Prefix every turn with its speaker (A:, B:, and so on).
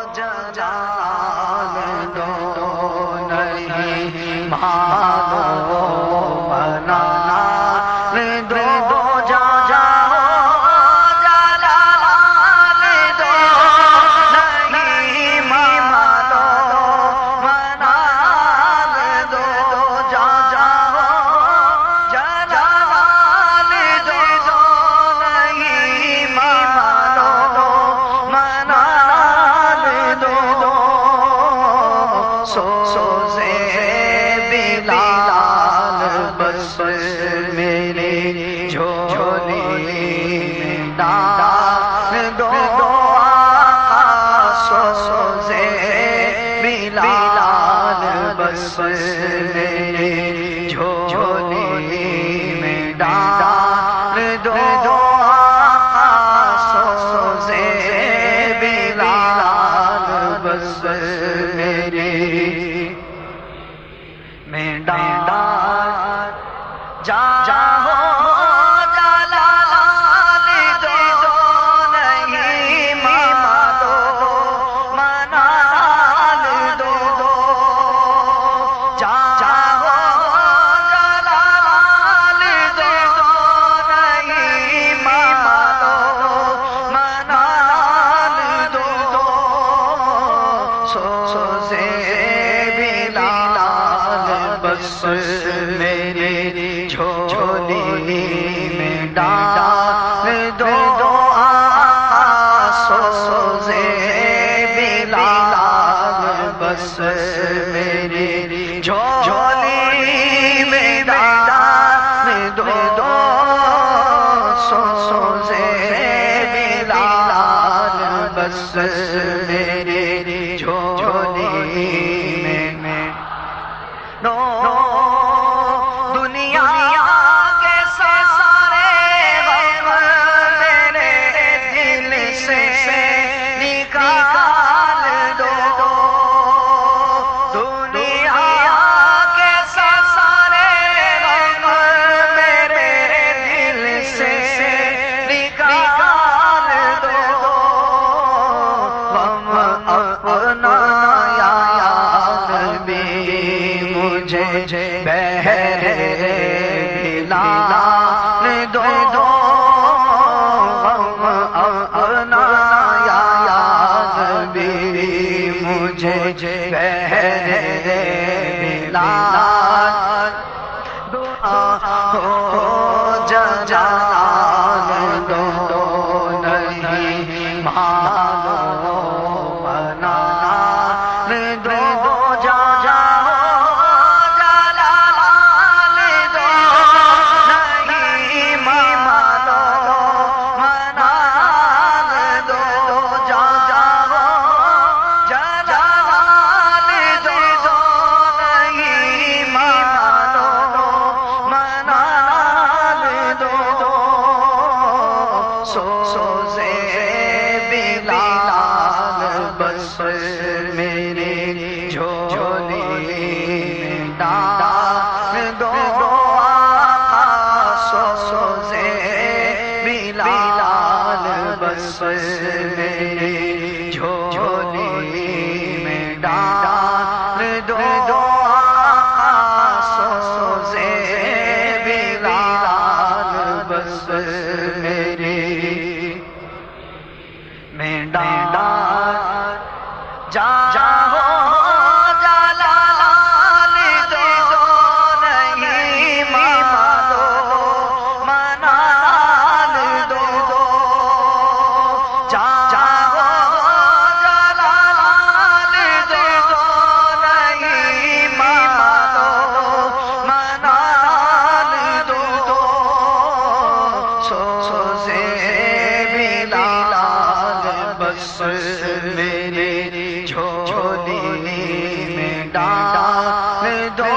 A: جلال دو نہیں معلوم منال دو جلال دو نہیں معلوم منال دو جلال دو نہیں معلوم منال دو سوزے بلال بس میرے جھولی میں ڈال دو آقا سوزے بلال بس میرے جھولی میں ڈال دو آقا سوزے بلال بس میرے میں ڈال جاؤ جلال دو نہیں معلوم منال دو جاؤ جلال دو نہیں معلوم منال دو سوزے بس میرے جھولی میں ڈال دو آقا سوزے بلال بس میرے جھولی میں ڈال دو سوزے بلال بس میرے جھولی میں دنیا کے سارے غم میرے دل سے نکال دو دنیا کے سارے غم میرے دل سے نکال دو غم اپنا یا نبی مجھے بہر بلال دو غم اپنا یا نبی مجھے بہر بلال دعا ہو جلال دو نہیں معلوم منال دو سوزے بلال بس میرے جھولی میں ڈال دو آقا سوزے بلال بس میرے جھولی میں ڈال دو آقا سوزے بلال بس میرے میں ڈال جاؤ جلال دو نہیں معلوم منال دو جاؤ جلال دو نہیں معلوم منال دو سوزے بلال بس میرے جھولی میں ڈال دو